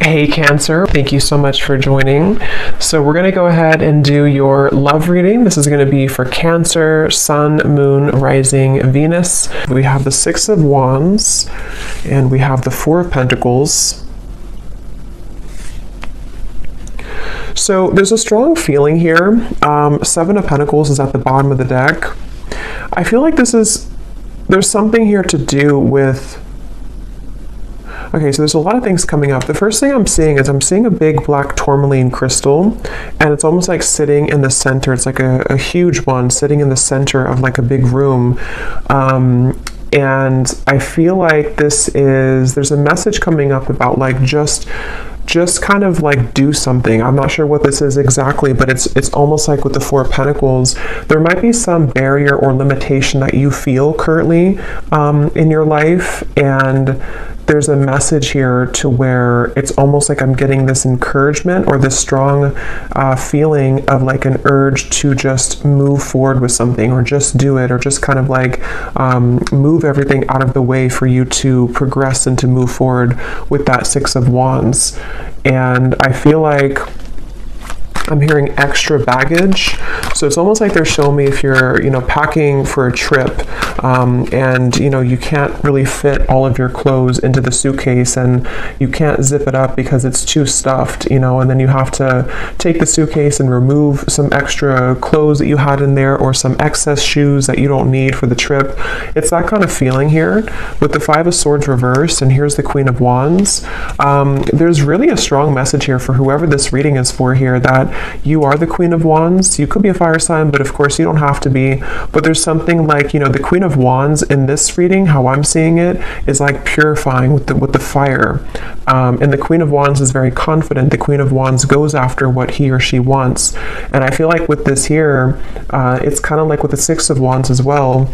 Hey Cancer, thank you so much for joining. So we're going to go ahead and do your love reading. This is going to be for Cancer, Sun, Moon, Rising, Venus. We have the Six of Wands and we have the Four of Pentacles. So there's a strong feeling here. Seven of Pentacles is at the bottom of the deck. I feel like there's something here to do with. Okay, so there's a lot of things coming up. The first thing I'm seeing is a big black tourmaline crystal, and it's almost like sitting in the center. It's like a huge one sitting in the center of like a big room. And I feel like there's a message coming up about like just kind of like do something. I'm not sure what this is exactly, but it's almost like with the Four of Pentacles, there might be some barrier or limitation that you feel currently in your life, and there's a message here to where it's almost like I'm getting this encouragement or this strong feeling of like an urge to just move forward with something, or just do it, or just kind of like move everything out of the way for you to progress and to move forward with that Six of Wands. And I feel like I'm hearing extra baggage. So it's almost like they're showing me if you're, packing for a trip, and, you can't really fit all of your clothes into the suitcase, and you can't zip it up because it's too stuffed, and then you have to take the suitcase and remove some extra clothes that you had in there, or some excess shoes that you don't need for the trip. It's that kind of feeling here with the Five of Swords reversed, and here's the Queen of Wands. There's really a strong message here for whoever this reading is for here, that you are the Queen of Wands. You could be a fire sign, but of course you don't have to be. But there's something like, the Queen of Wands in this reading, how I'm seeing it, is like purifying with the fire. And the Queen of Wands is very confident. The Queen of Wands goes after what he or she wants. And I feel like with this here, it's kind of like with the Six of Wands as well.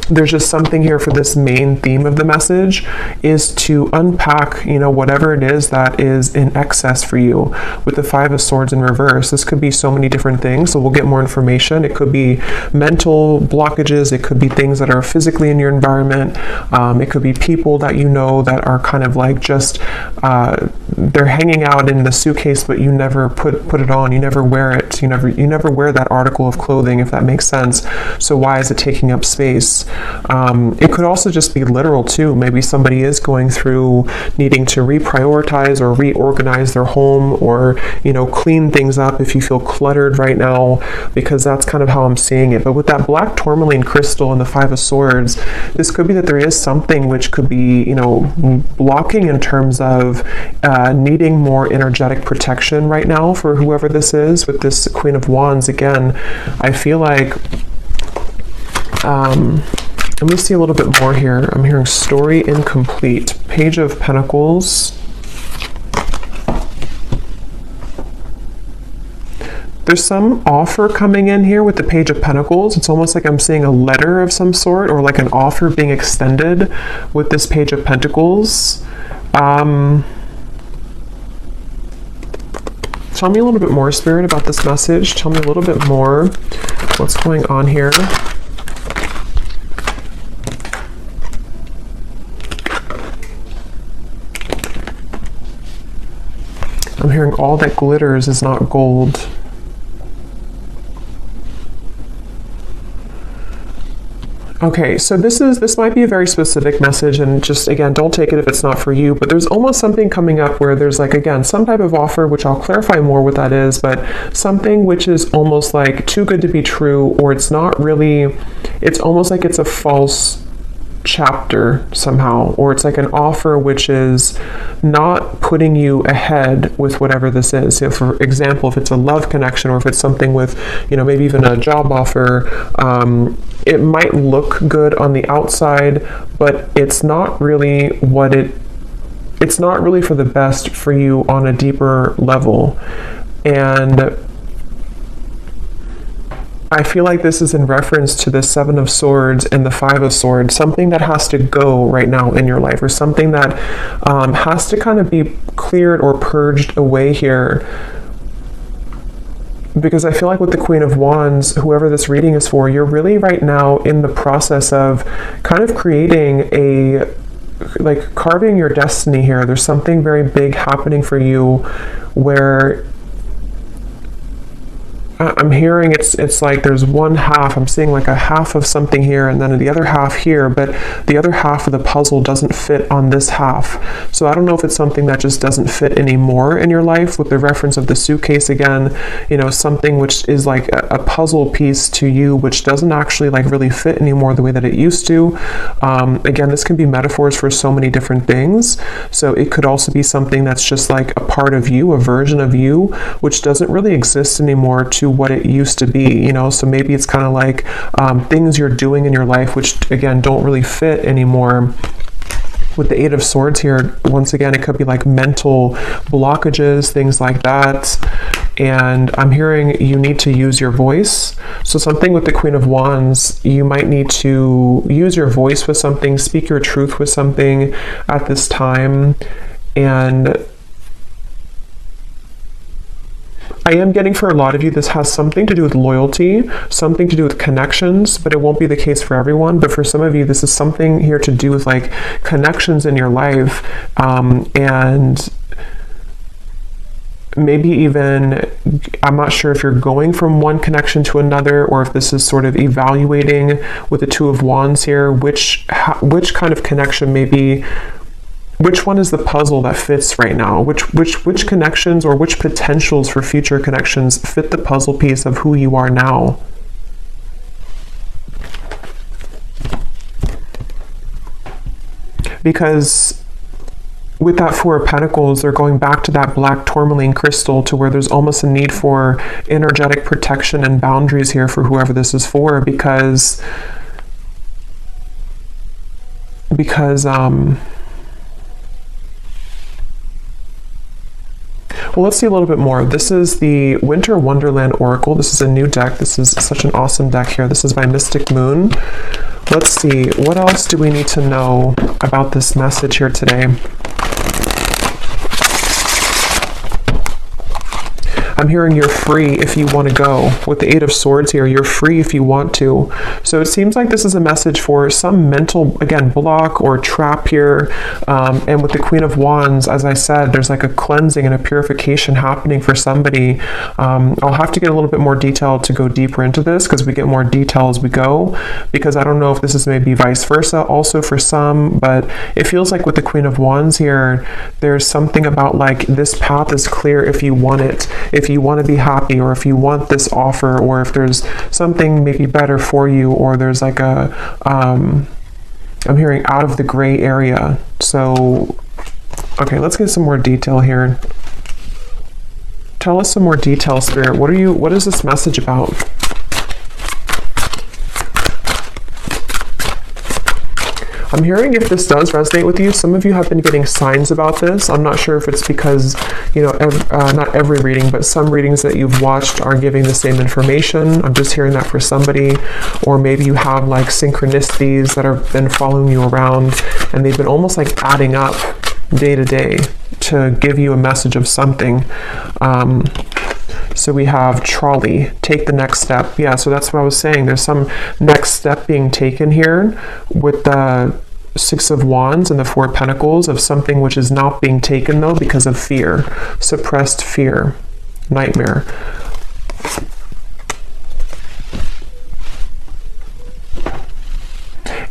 There's just something here for this main theme of the message is to unpack, whatever it is that is in excess for you. With the Five of Swords in reverse, this could be so many different things. So we'll get more information. It could be mental blockages. It could be things that are physically in your environment. It could be people that that are kind of like just, they're hanging out in the suitcase, but you never put it on. You never wear it. You never wear that article of clothing, if that makes sense. So why is it taking up space? It could also just be literal too. Maybe somebody is going through needing to reprioritize or reorganize their home, or clean things up if you feel cluttered right now, because that's kind of how I'm seeing it. But with that black tourmaline crystal and the Five of Swords, this could be that there is something which could be blocking in terms of needing more energetic protection right now for whoever this is. With this Queen of Wands, again, I feel like let me see a little bit more here. I'm hearing story incomplete. Page of Pentacles. There's some offer coming in here with the Page of Pentacles. It's almost like I'm seeing a letter of some sort, or like an offer being extended with this Page of Pentacles. Tell me a little bit more, Spirit, about this message. Tell me a little bit more. What's going on here? I'm hearing all that glitters is not gold. Okay, so this might be a very specific message, and just again, don't take it if it's not for you, but there's almost something coming up where there's like, again, some type of offer, which I'll clarify more what that is, but something which is almost like too good to be true, or it's not really, it's almost like it's a false chapter somehow, or it's like an offer which is not putting you ahead with whatever this is. So for example, if it's a love connection, or if it's something with, maybe even a job offer, it might look good on the outside, but it's not really it's not really for the best for you on a deeper level. And I feel like this is in reference to the Seven of Swords and the Five of Swords, something that has to go right now in your life, or something that has to kind of be cleared or purged away here. Because I feel like with the Queen of Wands, whoever this reading is for, you're really right now in the process of kind of creating like carving your destiny here. There's something very big happening for you where I'm hearing it's like there's one half, I'm seeing like a half of something here and then the other half here, but the other half of the puzzle doesn't fit on this half. So I don't know if it's something that just doesn't fit anymore in your life, with the reference of the suitcase again, you know, something which is like a puzzle piece to you, which doesn't actually like really fit anymore the way that it used to. Again, this can be metaphors for so many different things. So it could also be something that's just like a part of you, a version of you, which doesn't really exist anymore to what it used to be, you know. So maybe it's kind of like things you're doing in your life which again don't really fit anymore. With the Eight of Swords here, once again, it could be like mental blockages, things like that. And I'm hearing you need to use your voice. So something with the Queen of Wands, you might need to use your voice with something, speak your truth with something at this time. And I am getting for a lot of you, this has something to do with loyalty, something to do with connections, but it won't be the case for everyone. But for some of you, this is something here to do with like connections in your life, and maybe even, I'm not sure if you're going from one connection to another, or if this is sort of evaluating with the Two of Wands here, which kind of connection maybe. Which one is the puzzle that fits right now? Which connections or which potentials for future connections fit the puzzle piece of who you are now? Because with that Four of Pentacles, they're going back to that black tourmaline crystal, to where there's almost a need for energetic protection and boundaries here for whoever this is for, because well, let's see a little bit more. This is the Winter Wonderland Oracle. This is a new deck. This is such an awesome deck here. This is by Mystic Moon. Let's see, what else do we need to know about this message here today? I'm hearing you're free if you want to go. With the Eight of Swords here, you're free if you want to. So it seems like this is a message for some mental, again, block or trap here. And with the Queen of Wands, as I said, there's like a cleansing and a purification happening for somebody. I'll have to get a little bit more detail to go deeper into this, because we get more detail as we go, because I don't know if this is maybe vice versa also for some, but it feels like with the Queen of Wands here, there's something about like this path is clear if you want it. If you want to be happy, or if you want this offer, or if there's something maybe better for you, or there's like a I'm hearing out of the gray area. So okay, let's get some more detail here. Tell us some more detail, Spirit. What is this message about? I'm hearing, if this does resonate with you, some of you have been getting signs about this. I'm not sure if it's because, you know, not every reading, but some readings that you've watched are giving the same information. I'm just hearing that for somebody. Or maybe you have like synchronicities that have been following you around, and they've been almost like adding up day to day to give you a message of something. So we have trolley, take the next step. Yeah, so that's what I was saying. There's some next step being taken here with the Six of Wands and the Four of Pentacles, of something which is not being taken though because of fear, suppressed fear, nightmare.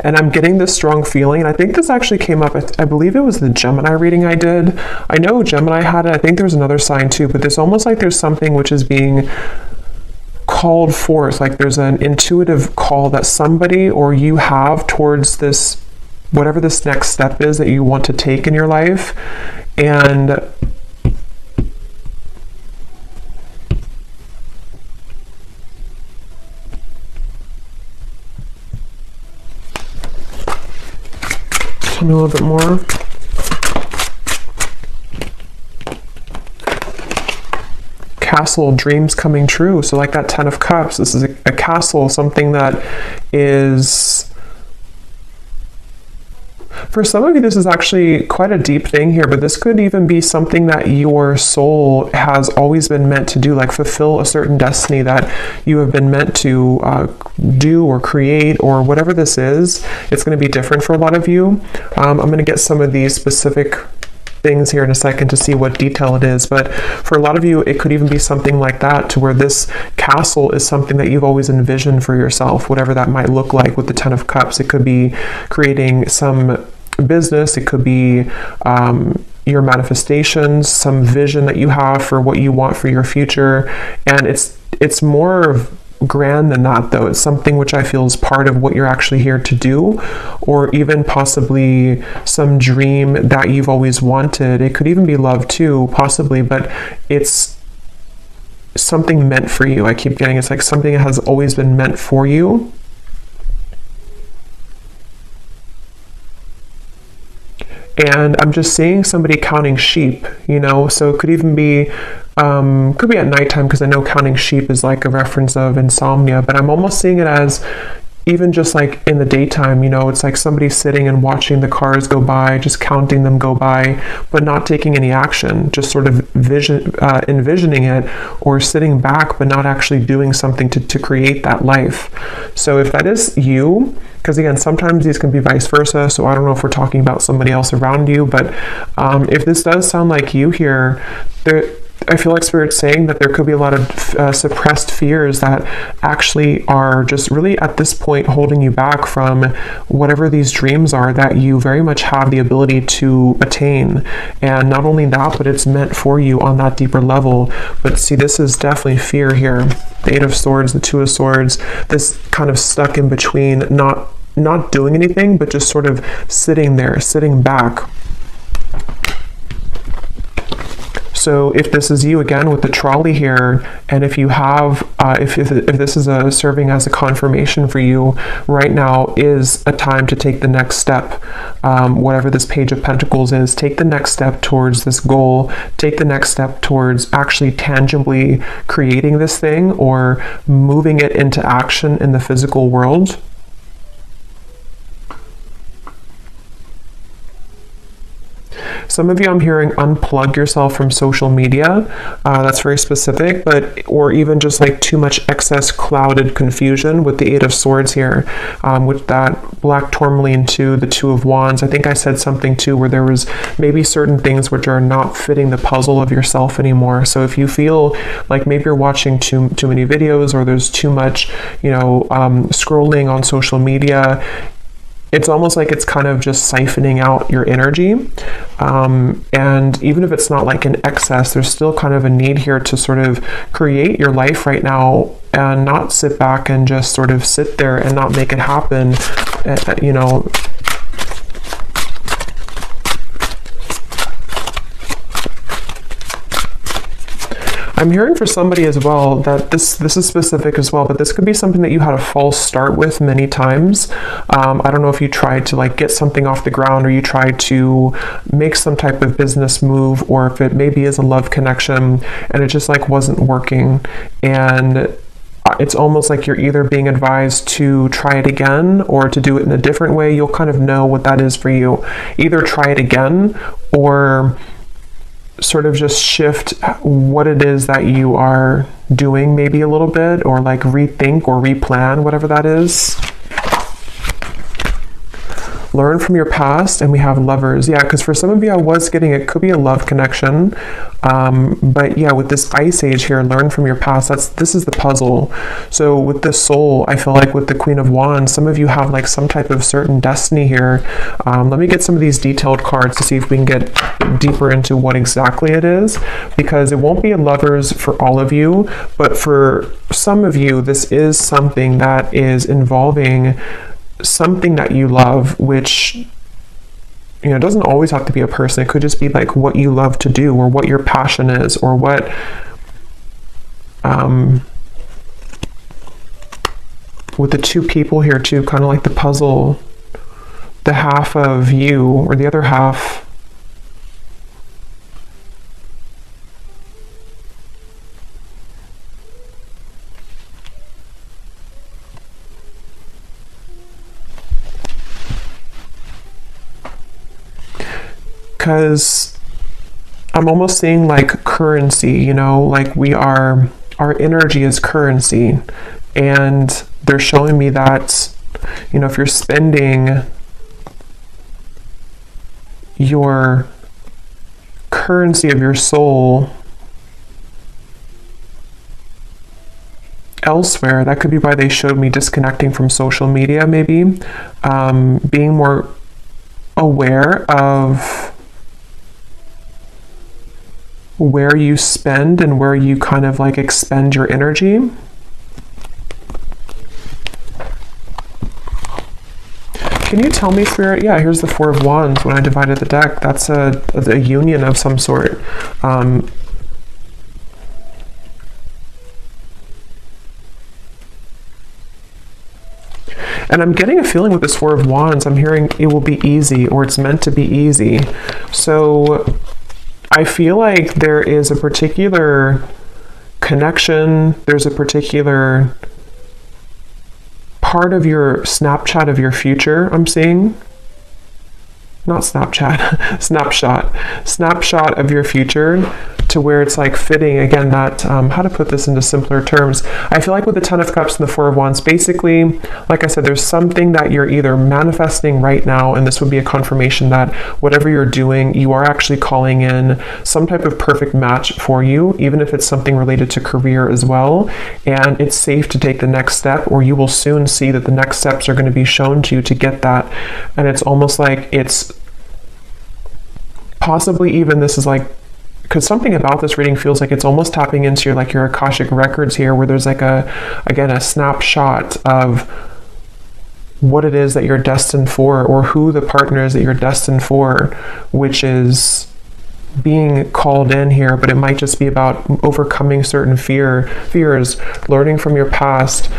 And I'm getting this strong feeling, and I think this actually came up, I believe it was the Gemini reading I did. I know Gemini had it, I think there's another sign too, but there's almost like there's something which is being called forth, like there's an intuitive call that somebody or you have towards this, whatever this next step is that you want to take in your life. And tell me a little bit more. Castle, dreams coming true. So like that Ten of Cups, this is a castle, something that is, For some of you, this is actually quite a deep thing here, but this could even be something that your soul has always been meant to do, like fulfill a certain destiny that you have been meant to do or create, or whatever this is. It's going to be different for a lot of you. I'm going to get some of these specific things here in a second to see what detail it is, but for a lot of you it could even be something like that, to where this castle is something that you've always envisioned for yourself, whatever that might look like. With the Ten of Cups, it could be creating some business, it could be your manifestations, some vision that you have for what you want for your future, and it's more grand than that, though. It's something which I feel is part of what you're actually here to do, or even possibly some dream that you've always wanted. It could even be love too, possibly, but it's something meant for you. I keep getting it's like something that has always been meant for you. And I'm just seeing somebody counting sheep, you know, so it could even be could be at nighttime, because I know counting sheep is like a reference of insomnia, but I'm almost seeing it as even just like in the daytime, you know, it's like somebody sitting and watching the cars go by, just counting them go by, but not taking any action, just sort of envisioning it, or sitting back, but not actually doing something to create that life. So if that is you, because again, sometimes these can be vice versa, so I don't know if we're talking about somebody else around you, but if this does sound like you here, I feel like Spirit's saying that there could be a lot of suppressed fears that actually are just really at this point holding you back from whatever these dreams are that you very much have the ability to attain. And not only that, but it's meant for you on that deeper level. But see, this is definitely fear here. The Eight of Swords, the Two of Swords, this kind of stuck in between, not doing anything, but just sort of sitting there, sitting back. So if this is you again with the trolley here, and if you have, if this is serving as a confirmation for you, right now is a time to take the next step. Whatever this Page of Pentacles is, take the next step towards this goal. Take the next step towards actually tangibly creating this thing, or moving it into action in the physical world. Some of you, I'm hearing, unplug yourself from social media. That's very specific, or even just like too much excess clouded confusion with the Eight of Swords here, with that black tourmaline to the Two of Wands. I think I said something too where there was maybe certain things which are not fitting the puzzle of yourself anymore. So if you feel like maybe you're watching too many videos, or there's too much, you know, scrolling on social media, it's almost like it's kind of just siphoning out your energy. And even if it's not like an excess, there's still kind of a need here to sort of create your life right now, and not sit back and just sort of sit there and not make it happen, you know. I'm hearing for somebody as well that this is specific as well, but this could be something that you had a false start with many times. I don't know if you tried to like get something off the ground, or you tried to make some type of business move, or if it maybe is a love connection and it just like wasn't working. And it's almost like you're either being advised to try it again, or to do it in a different way. You'll kind of know what that is for you. Either try it again, or sort of just shift what it is that you are doing maybe a little bit, or like rethink or replan, whatever that is. Learn from your past, and we have Lovers. Yeah, because for some of you, I was getting, it could be a love connection. But yeah, with this Ice Age here, learn from your past. This is the puzzle. So with the Soul, I feel like with the Queen of Wands, some of you have like some type of certain destiny here. Let me get some of these detailed cards to see if we can get deeper into what exactly it is, because it won't be a Lovers for all of you, but for some of you, this is something that is involving something that you love, which, you know, doesn't always have to be a person. It could just be like what you love to do, or what your passion is, or what with the two people here too, kind of like the puzzle, the half of you or the other half. because I'm almost seeing like currency, you know, like our energy is currency. And they're showing me that, you know, if you're spending your currency of your soul elsewhere, that could be why they showed me disconnecting from social media, maybe, being more aware of where you spend and where you kind of like expend your energy. Can you tell me, Spirit? Yeah, here's the Four of Wands. When I divided the deck, that's a union of some sort. And I'm getting a feeling with this Four of Wands, I'm hearing it will be easy, or it's meant to be easy. So I feel like there is a particular connection, there's a particular part of your Snapchat of your future I'm seeing. Not Snapchat, snapshot of your future, to where it's like fitting, again, that, how to put this into simpler terms. I feel like with the Ten of Cups and the Four of Wands, basically, like I said, there's something that you're either manifesting right now, and this would be a confirmation that whatever you're doing, you are actually calling in some type of perfect match for you, even if it's something related to career as well. And it's safe to take the next step, or you will soon see that the next steps are going to be shown to you to get that. And it's almost like it's possibly even, this is like, because something about this reading feels like it's almost tapping into your Akashic records here, where there's like a snapshot of what it is that you're destined for, or who the partner is that you're destined for, which is being called in here. But it might just be about overcoming certain fears, learning from your past,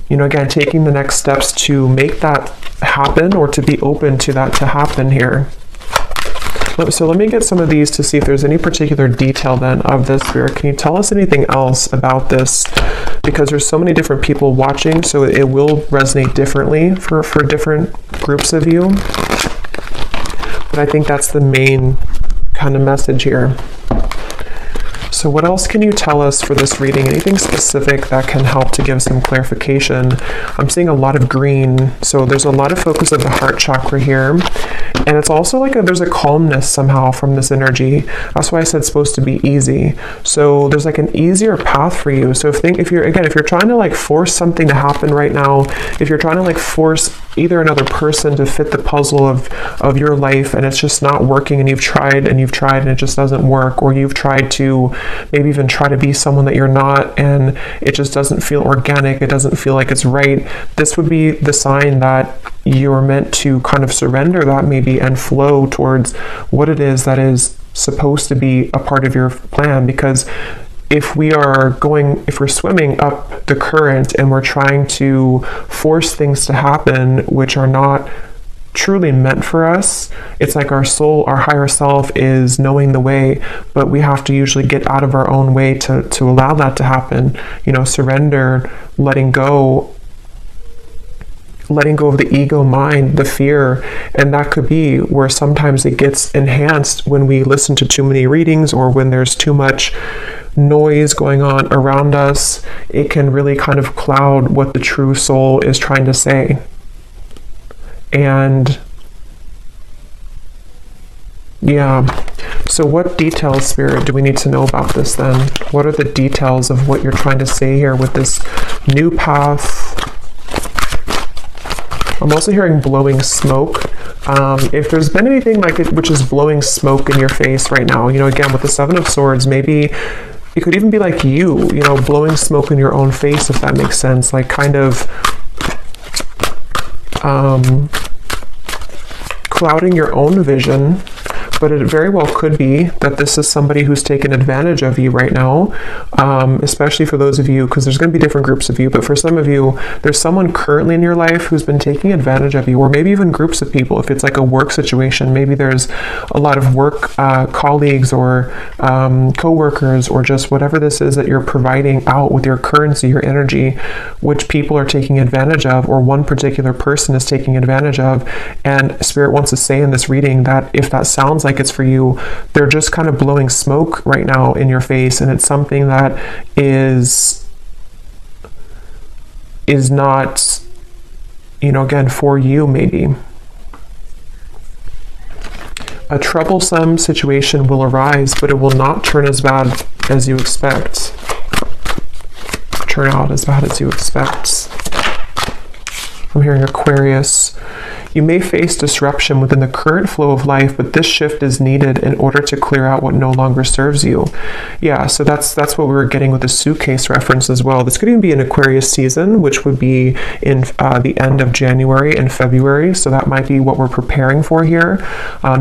you know, again, taking the next steps to make that happen, or to be open to that to happen here. So let me get some of these to see if there's any particular detail then of this, Spirit. Can you tell us anything else about this? Because there's so many different people watching, so it will resonate differently for different groups of you. But I think that's the main kind of message here. So what else can you tell us for this reading? Anything specific that can help to give some clarification? I'm seeing a lot of green, so there's a lot of focus of the heart chakra here. And it's also like there's a calmness somehow from this energy. That's why I said it's supposed to be easy. So there's like an easier path for you. So if you're trying to like force something to happen right now, if you're trying to like force either another person to fit the puzzle of your life, and it's just not working, and you've tried and it just doesn't work, or you've tried to maybe even try to be someone that you're not, and it just doesn't feel organic, it doesn't feel like it's right, this would be the sign that you're meant to kind of surrender that maybe and flow towards what it is that is supposed to be a part of your plan. Because if we're swimming up the current and we're trying to force things to happen which are not truly meant for us, it's like our soul, our higher self is knowing the way, but we have to usually get out of our own way to allow that to happen. You know, surrender, letting go of the ego mind, the fear. And that could be where sometimes it gets enhanced when we listen to too many readings, or when there's too much noise going on around us. It can really kind of cloud what the true soul is trying to say. And yeah, so what details, Spirit, do we need to know about this then? What are the details of what you're trying to say here with this new path? I'm also hearing blowing smoke. If there's been anything like it which is blowing smoke in your face right now, you know, again, with the Seven of Swords, maybe it could even be like you know, blowing smoke in your own face, if that makes sense, like kind of clouding your own vision. but it very well could be that this is somebody who's taken advantage of you right now, especially for those of you, because there's going to be different groups of you, but for some of you, there's someone currently in your life who's been taking advantage of you, or maybe even groups of people. If it's like a work situation, maybe there's a lot of work colleagues or co-workers, or just whatever this is that you're providing out with your currency, your energy, which people are taking advantage of, or one particular person is taking advantage of. And Spirit wants to say in this reading that if that sounds like it's for you, they're just kind of blowing smoke right now in your face, and it's something that is not, again, for you. Maybe a troublesome situation will arise, but it will not turn as bad as you expect. Turn out as bad as you expect. I'm hearing Aquarius. You may face disruption within the current flow of life, but this shift is needed in order to clear out what no longer serves you. Yeah, so that's what we were getting with the suitcase reference as well. This could even be an Aquarius season, which would be in the end of January and February. So that might be what we're preparing for here,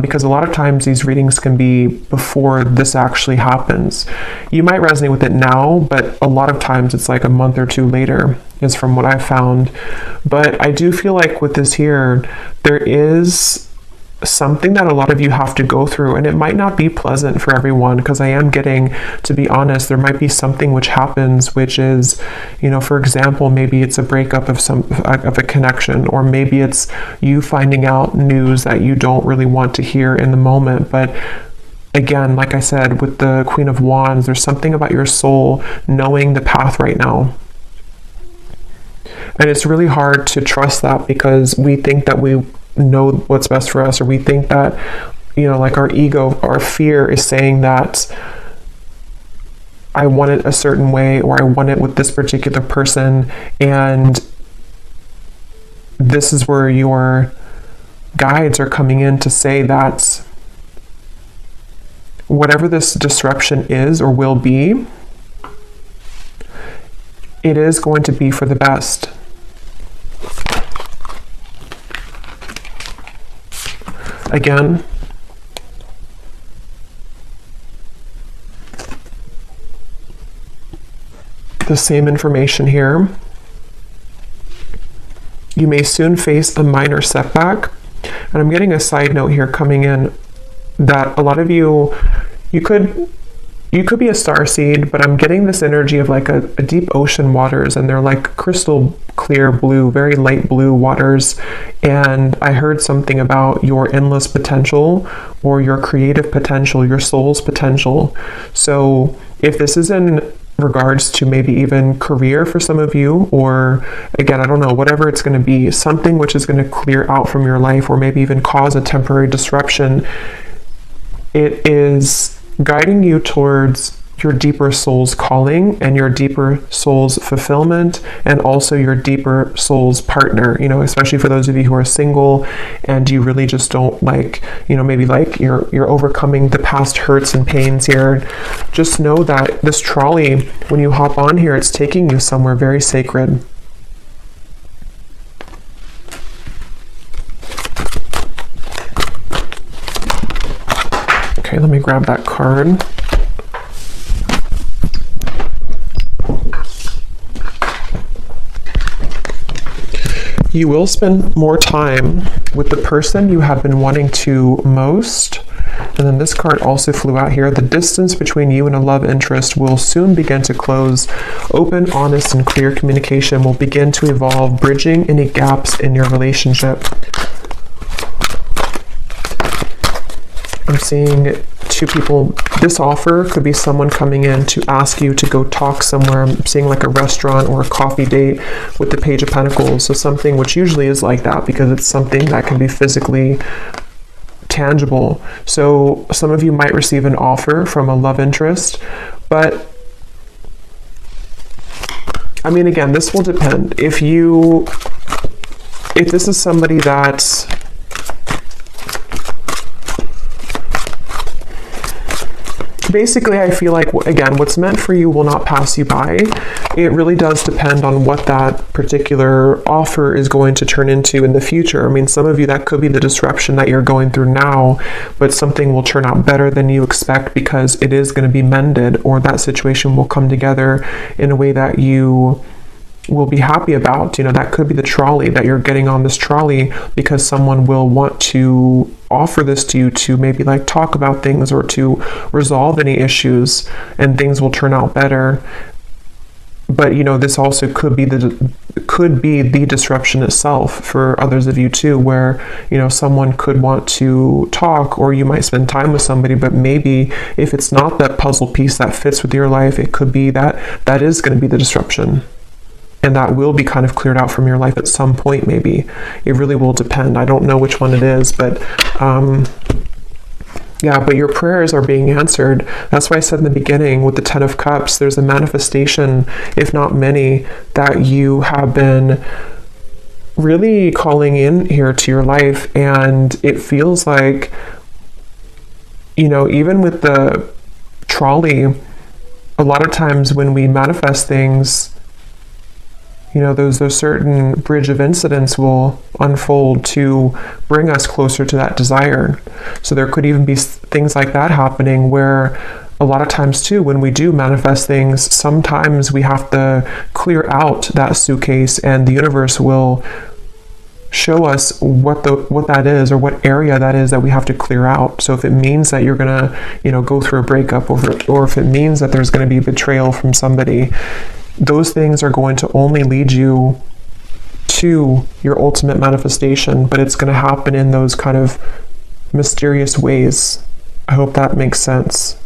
because a lot of times these readings can be before this actually happens. You might resonate with it now, but a lot of times it's like a month or two later, is from what I've found. But I do feel like with this here, there is something that a lot of you have to go through, and it might not be pleasant for everyone, because I am getting, to be honest, there might be something which happens, which is, for example, maybe it's a breakup of a connection, or maybe it's you finding out news that you don't really want to hear in the moment. But again, like I said, with the Queen of Wands, there's something about your soul knowing the path right now. And it's really hard to trust that, because we think that we know what's best for us, or we think that, like our ego, our fear is saying that I want it a certain way, or I want it with this particular person. And this is where your guides are coming in to say that whatever this disruption is or will be, it is going to be for the best. Again, the same information here. You may soon face a minor setback. And I'm getting a side note here coming in that a lot of you could be a starseed, but I'm getting this energy of like a deep ocean waters, and they're like crystal clear blue, very light blue waters. And I heard something about your endless potential, or your creative potential, your soul's potential. So if this is in regards to maybe even career for some of you, or again, I don't know, whatever it's going to be, something which is going to clear out from your life, or maybe even cause a temporary disruption, it is guiding you towards your deeper soul's calling and your deeper soul's fulfillment, and also your deeper soul's partner, especially for those of you who are single and you really just don't like, maybe like you're overcoming the past hurts and pains here. Just know that this trolley, when you hop on here, it's taking you somewhere very sacred. Okay, let me grab that card. You will spend more time with the person you have been wanting to most. And then this card also flew out here. The distance between you and a love interest will soon begin to close. Open, honest, and clear communication will begin to evolve, bridging any gaps in your relationship. I'm seeing two people. This offer could be someone coming in to ask you to go talk somewhere. I'm seeing like a restaurant or a coffee date with the Page of Pentacles. So something which usually is like that, because it's something that can be physically tangible. So some of you might receive an offer from a love interest, but I mean, again, this will depend. If this is somebody that basically, I feel like, again, what's meant for you will not pass you by. It really does depend on what that particular offer is going to turn into in the future. I mean, some of you, that could be the disruption that you're going through now, but something will turn out better than you expect because it is going to be mended, or that situation will come together in a way that you will be happy about. That could be the trolley, that you're getting on this trolley because someone will want to offer this to you to maybe like talk about things or to resolve any issues, and things will turn out better. But this also could be the disruption itself for others of you too, where someone could want to talk, or you might spend time with somebody, but maybe if it's not that puzzle piece that fits with your life, it could be that is going to be the disruption. And that will be kind of cleared out from your life at some point, maybe. It really will depend. I don't know which one it is, but yeah, but your prayers are being answered. That's why I said in the beginning with the 10 of Cups, there's a manifestation, if not many, that you have been really calling in here to your life. And it feels like, even with the trolley, a lot of times when we manifest things, those certain bridge of incidents will unfold to bring us closer to that desire. So there could even be things like that happening, where a lot of times too, when we do manifest things, sometimes we have to clear out that suitcase, and the universe will show us what that is, or what area that is that we have to clear out. So if it means that you're gonna go through a breakup, or if it means that there's going to be betrayal from somebody, those things are going to only lead you to your ultimate manifestation, but it's going to happen in those kind of mysterious ways. I hope that makes sense.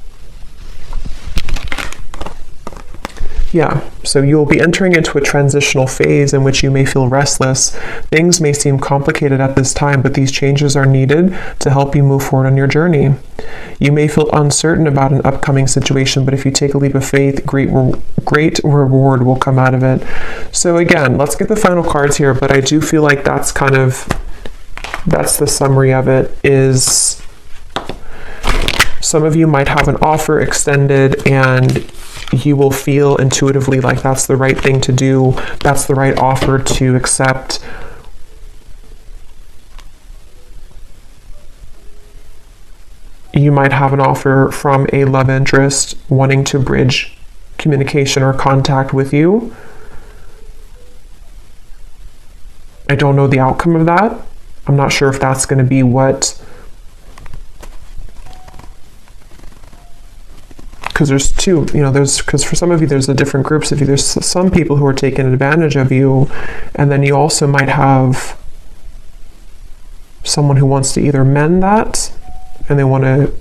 Yeah, so you'll be entering into a transitional phase in which you may feel restless. Things may seem complicated at this time, but these changes are needed to help you move forward on your journey. You may feel uncertain about an upcoming situation, but if you take a leap of faith, great reward will come out of it. So again, let's get the final cards here, but I do feel like that's the summary of it. Is some of you might have an offer extended, and you will feel intuitively like that's the right thing to do, that's the right offer to accept. You might have an offer from a love interest wanting to bridge communication or contact with you. I don't know the outcome of that. I'm not sure if that's going to be because there's two, because for some of you, there's the different groups of you. There's some people who are taking advantage of you, and then you also might have someone who wants to either mend that, and they want to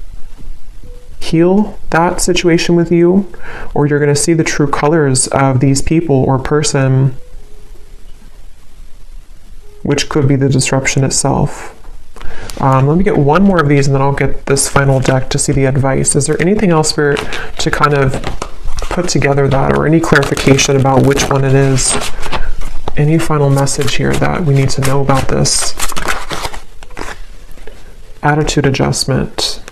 heal that situation with you, or you're going to see the true colors of these people or person, which could be the disruption itself. Let me get one more of these, and then I'll get this final deck to see the advice. Is there anything else, Spirit, to kind of put together that, or any clarification about which one it is? Any final message here that we need to know about this? Attitude adjustment.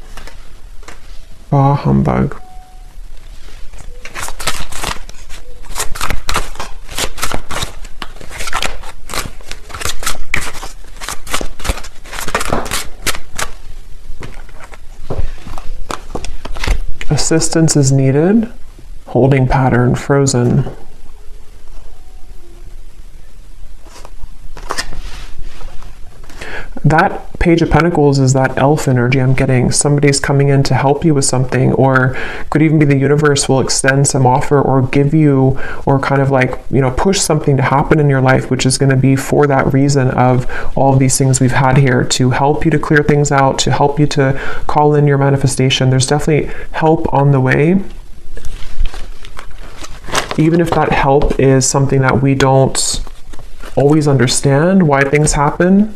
Bah humbug. Assistance is needed. Holding pattern, frozen. That Page of Pentacles is that elf energy I'm getting. Somebody's coming in to help you with something, or could even be the universe will extend some offer or give you, or kind of like, push something to happen in your life, which is going to be for that reason of all of these things we've had here, to help you to clear things out, to help you to call in your manifestation. There's definitely help on the way. Even if that help is something that we don't always understand why things happen.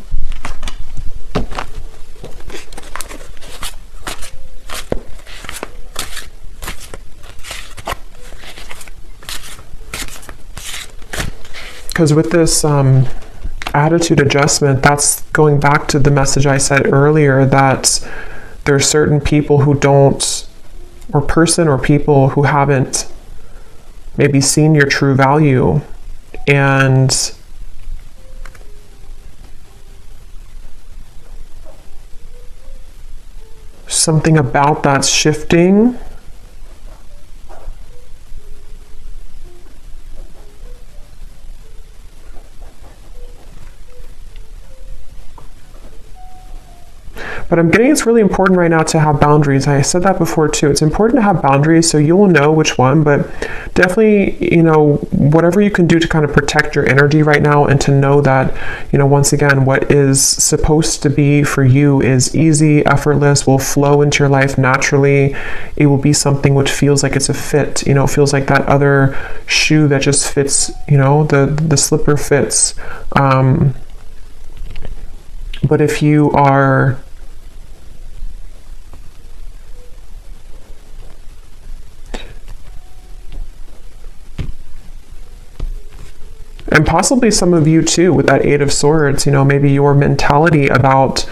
Because with this attitude adjustment, that's going back to the message I said earlier, that there are certain people who don't or person or people who haven't maybe seen your true value, and something about that's shifting. But I'm getting it's really important right now to have boundaries. I said that before too. It's important to have boundaries so you will know which one, but definitely, whatever you can do to kind of protect your energy right now, and to know that, once again, what is supposed to be for you is easy, effortless, will flow into your life naturally. It will be something which feels like it's a fit, feels like that other shoe that just fits, the slipper fits. But if you are and possibly some of you too, with that Eight of Swords, maybe your mentality about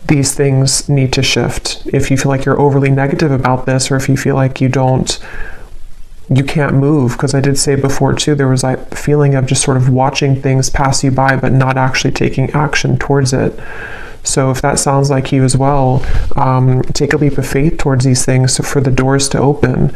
these things need to shift. If you feel like you're overly negative about this, or if you feel like you can't move, because I did say before too, there was that feeling of just sort of watching things pass you by, but not actually taking action towards it. So if that sounds like you as well, take a leap of faith towards these things for the doors to open.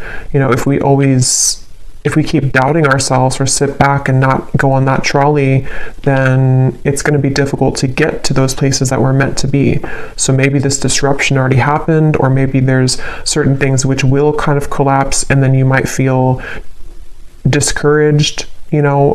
If we keep doubting ourselves or sit back and not go on that trolley, then it's going to be difficult to get to those places that we're meant to be. So maybe this disruption already happened, or maybe there's certain things which will kind of collapse, and then you might feel discouraged, yeah.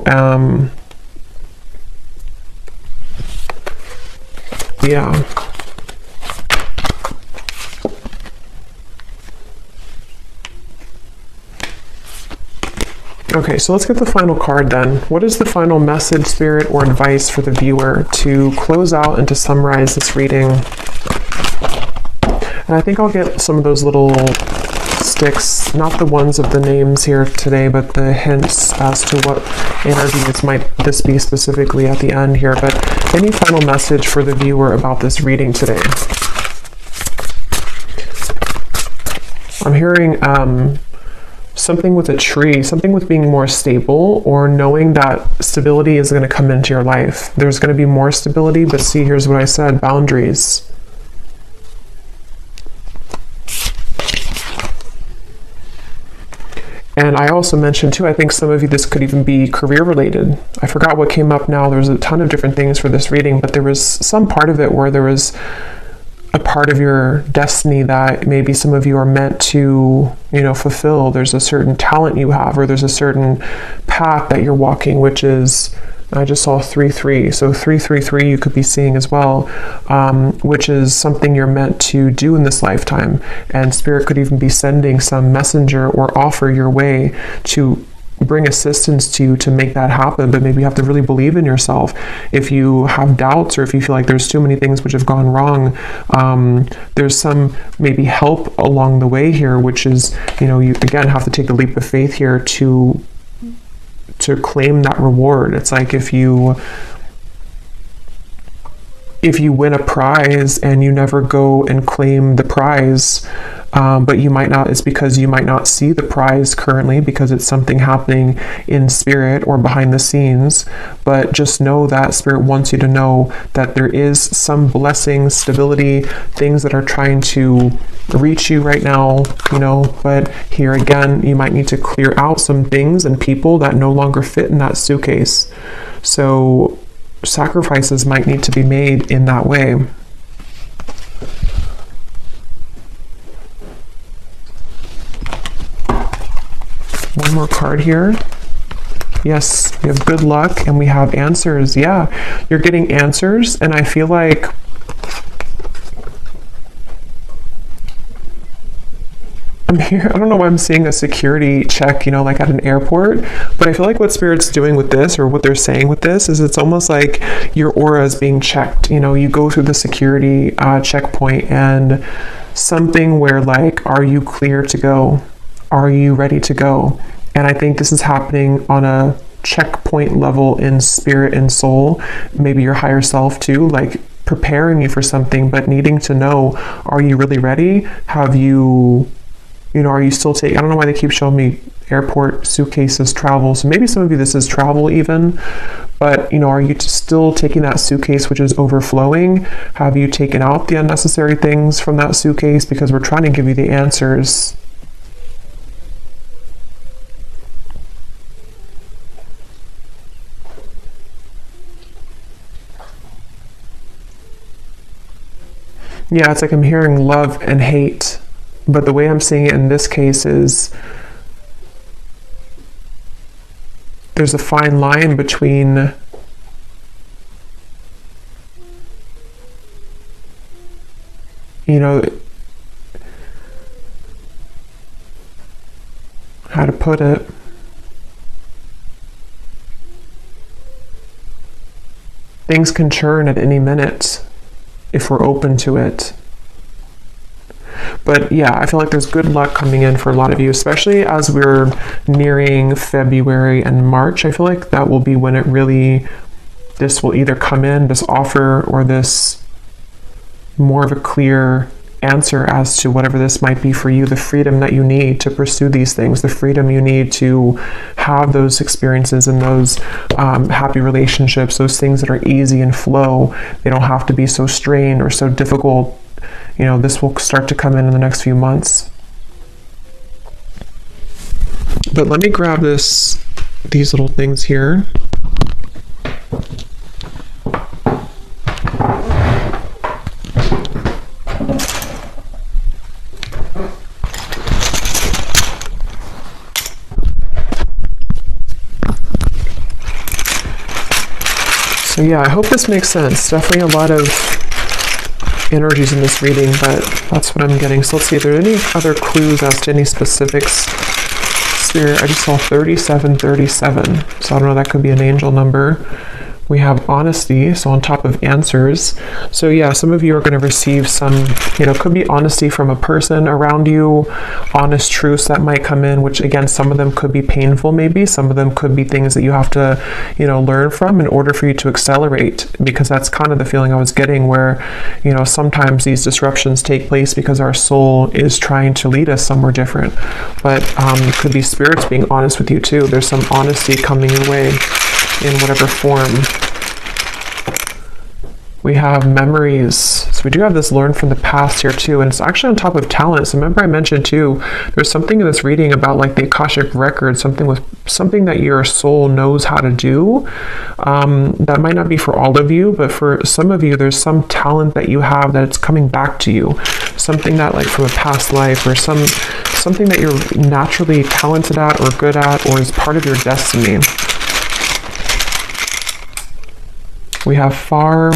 Okay, so let's get the final card then. What is the final message, spirit, or advice for the viewer to close out and to summarize this reading? And I think I'll get some of those little sticks, not the ones of the names here today, but the hints as to what energies might this be specifically at the end here. But any final message for the viewer about this reading today? I'm hearing something with a tree, something with being more stable, or knowing that stability is going to come into your life. There's going to be more stability, but see, here's what I said, boundaries. And I also mentioned too, I think some of you, this could even be career related. I forgot what came up now. There's a ton of different things for this reading, but there was some part of it where there was a part of your destiny that maybe some of you are meant to, fulfill. There's a certain talent you have, or there's a certain path that you're walking, which is, I just saw 3-3. So 3-3-3 you could be seeing as well, which is something you're meant to do in this lifetime. And Spirit could even be sending some messenger or offer your way to bring assistance to you to make that happen. But maybe you have to really believe in yourself. If you have doubts, or if you feel like there's too many things which have gone wrong, there's some maybe help along the way here, which is, you again have to take the leap of faith here to claim that reward. It's like if you win a prize and you never go and claim the prize, but you might not, it's because you might not see the prize currently, because it's something happening in spirit or behind the scenes. But just know that Spirit wants you to know that there is some blessing, stability, things that are trying to reach you right now, but here again, you might need to clear out some things and people that no longer fit in that suitcase. So sacrifices might need to be made in that way. One more card here. Yes, we have good luck and we have answers. Yeah, you're getting answers, and I feel like I'm here. I don't know why I'm seeing a security check, like at an airport, but I feel like what Spirit's doing with this, or what they're saying with this, is it's almost like your aura is being checked. You go through the security checkpoint, and something where like, are you clear to go? Are you ready to go? And I think this is happening on a checkpoint level in spirit and soul, maybe your higher self too, like preparing you for something, but needing to know, are you really ready? Have you are you still taking, I don't know why they keep showing me airport, suitcases, travel. So maybe some of you, this is travel even, but are you still taking that suitcase which is overflowing? Have you taken out the unnecessary things from that suitcase? Because we're trying to give you the answers. Yeah, it's like I'm hearing love and hate, but the way I'm seeing it in this case is there's a fine line between how to put it. Things can churn at any minute if we're open to it. But yeah, I feel like there's good luck coming in for a lot of you, especially as we're nearing February and March. I feel like that will be when this will either come in, this offer, or this more of a clear answer as to whatever this might be for you, the freedom that you need to pursue these things, the freedom you need to have those experiences and those happy relationships, those things that are easy and flow. They don't have to be so strained or so difficult. This will start to come in the next few months. But let me grab these little things here. So yeah, I hope this makes sense. Definitely a lot of energies in this reading, but that's what I'm getting. So let's see if there are any other clues as to any specifics. Spirit, I just saw 3737. So I don't know, that could be an angel number. We have honesty, so on top of answers. So yeah, some of you are going to receive some, could be honesty from a person around you, honest truths that might come in, which again, some of them could be painful maybe, some of them could be things that you have to, learn from in order for you to accelerate, because that's kind of the feeling I was getting where, sometimes these disruptions take place because our soul is trying to lead us somewhere different. But it could be spirits being honest with you too. There's some honesty coming your way in whatever form. We have memories. So we do have this learn from the past here too, and it's actually on top of talent. So remember I mentioned too, there's something in this reading about like the Akashic record, something that your soul knows how to do. That might not be for all of you, but for some of you, there's some talent that you have that it's coming back to you. Something that like from a past life, or something that you're naturally talented at or good at, or is part of your destiny. We have far,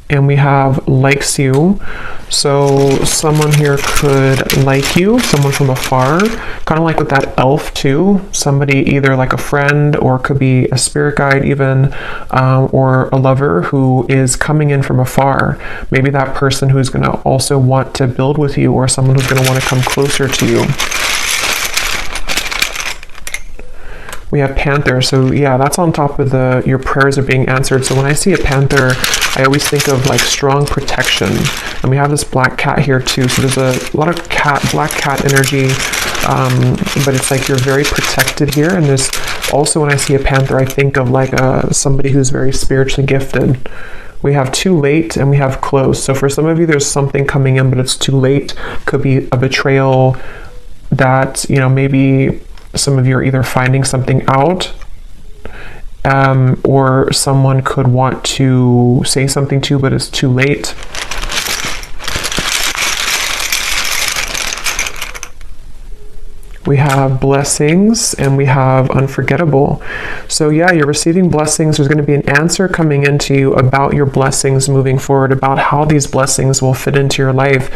and we have likes you. So someone here could like you, someone from afar, kind of like with that elf too. Somebody either like a friend, or could be a spirit guide even, or a lover who is coming in from afar. Maybe that person who's going to also want to build with you, or someone who's going to want to come closer to you. We have panther. So yeah, that's on top of your prayers are being answered. So when I see a panther, I always think of like strong protection. And we have this black cat here too. So there's a lot of black cat energy, but it's like you're very protected here. And there's also, when I see a panther, I think of like somebody who's very spiritually gifted. We have too late, and we have close. So for some of you, there's something coming in, but it's too late. Could be a betrayal that, maybe some of you are either finding something out, or someone could want to say something to you, but it's too late. We have blessings, and we have unforgettable. So yeah, you're receiving blessings. There's going to be an answer coming into you about your blessings moving forward, about how these blessings will fit into your life.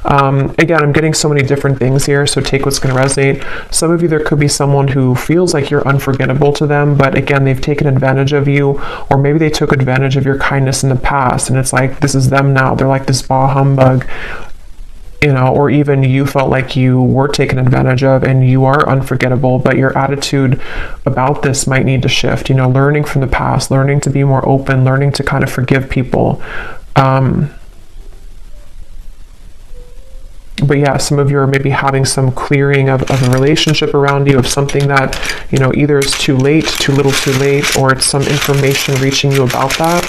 Again, I'm getting so many different things here, so take what's going to resonate. Some of you, there could be someone who feels like you're unforgettable to them, but again, they've taken advantage of you, or maybe they took advantage of your kindness in the past, and it's like, this is them now. They're like this bah humbug. Or even you felt like you were taken advantage of and you are unforgettable, but your attitude about this might need to shift, learning from the past, learning to be more open, learning to kind of forgive people. But yeah, some of you are maybe having some clearing of a relationship around you, of something that, either is too late, too little too late, or it's some information reaching you about that.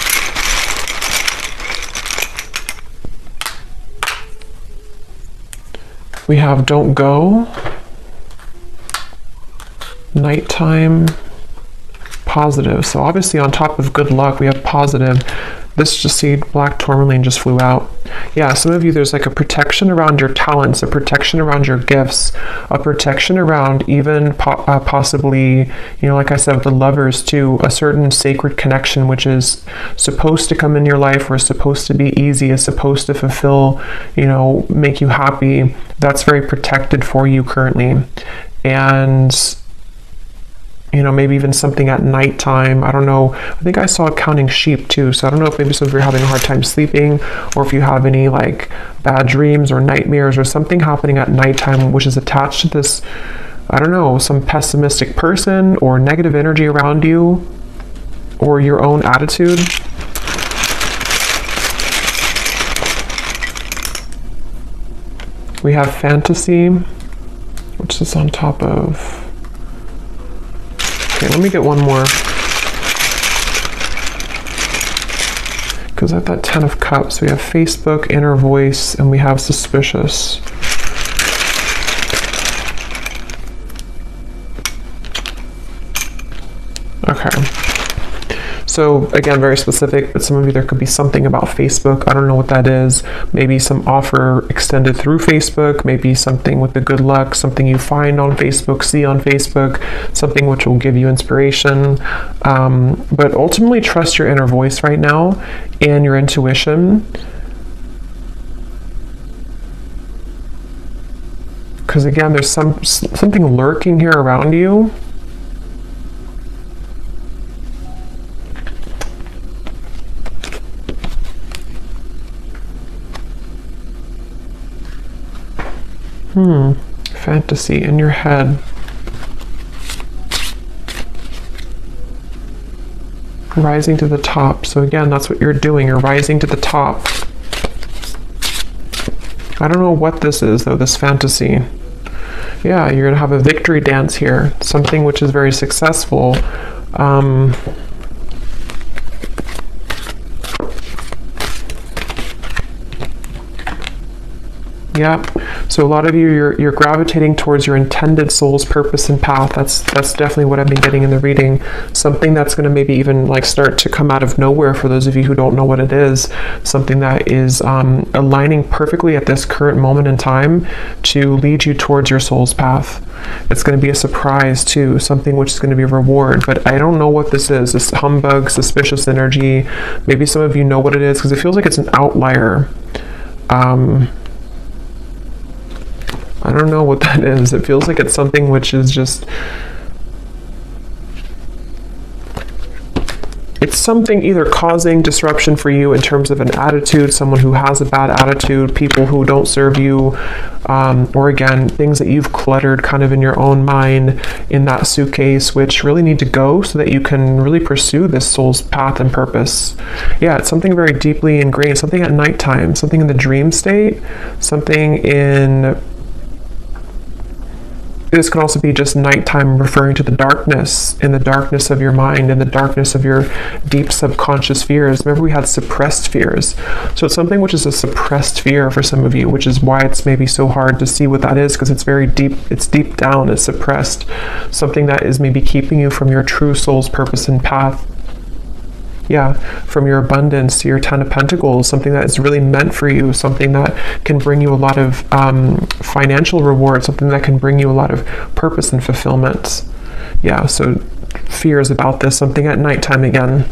We have don't go, nighttime, positive. So obviously on top of good luck, we have positive. This just seed, black tourmaline, just flew out. Yeah, some of you, there's like a protection around your talents, a protection around your gifts, a protection around even possibly, like I said, with the lovers too, a certain sacred connection, which is supposed to come in your life, or is supposed to be easy, is supposed to fulfill, make you happy. That's very protected for you currently. And maybe even something at nighttime. I don't know. I think I saw counting sheep too. So I don't know if maybe some of you are having a hard time sleeping, or if you have any like bad dreams or nightmares or something happening at nighttime, which is attached to this, I don't know, some pessimistic person or negative energy around you, or your own attitude. We have fantasy, which is on top of... Okay, let me get one more. Because at that 10 of Cups, we have Facebook, inner voice, and we have suspicious. Okay. So again, very specific, but some of you, there could be something about Facebook. I don't know what that is. Maybe some offer extended through Facebook, maybe something with the good luck, something you find on Facebook, see on Facebook, something which will give you inspiration. But ultimately trust your inner voice right now and your intuition. Because again, there's something lurking here around you. Fantasy in your head. Rising to the top. So again, that's what you're doing. You're rising to the top. I don't know what this is though, this fantasy. Yeah, you're gonna have a victory dance here. Something which is very successful. Yeah, so a lot of you, you're gravitating towards your intended soul's purpose and path. That's definitely what I've been getting in the reading. Something that's going to maybe even like start to come out of nowhere for those of you who don't know what it is. Something that is aligning perfectly at this current moment in time to lead you towards your soul's path. It's going to be a surprise too, something which is going to be a reward, but I don't know what this is. This humbug, suspicious energy. Maybe some of you know what it is because it feels like it's an outlier. I don't know what that is. It feels like it's something which is just... It's something either causing disruption for you in terms of an attitude, someone who has a bad attitude, people who don't serve you, or again, things that you've cluttered kind of in your own mind in that suitcase, which really need to go so that you can really pursue this soul's path and purpose. Yeah, it's something very deeply ingrained, something at nighttime, something in the dream state, something in... This can also be just nighttime, referring to the darkness, in the darkness of your mind, in the darkness of your deep subconscious fears. Remember, we had suppressed fears. So it's something which is a suppressed fear for some of you, which is why it's maybe so hard to see what that is, because it's very deep, it's deep down, it's suppressed. Something that is maybe keeping you from your true soul's purpose and path. Yeah, from your abundance to your 10 of Pentacles, something that is really meant for you, something that can bring you a lot of financial reward, something that can bring you a lot of purpose and fulfillment. Yeah, so fears about this, something at nighttime again,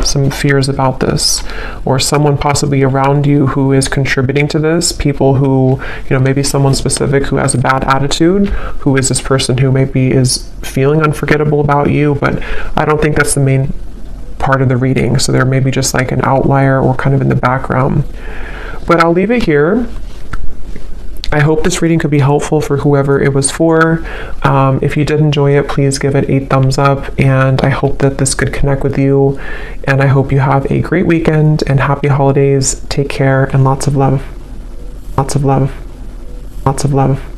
some fears about this, or someone possibly around you who is contributing to this, people who, maybe someone specific who has a bad attitude, who is this person who maybe is feeling unforgettable about you, but I don't think that's the main part of the reading, so there may be just like an outlier or kind of in the background. But I'll leave it here. I hope this reading could be helpful for whoever it was for. If you did enjoy it, please give it a thumbs up, and I hope that this could connect with you, and I hope you have a great weekend and happy holidays. Take care and lots of love. Lots of love. Lots of love.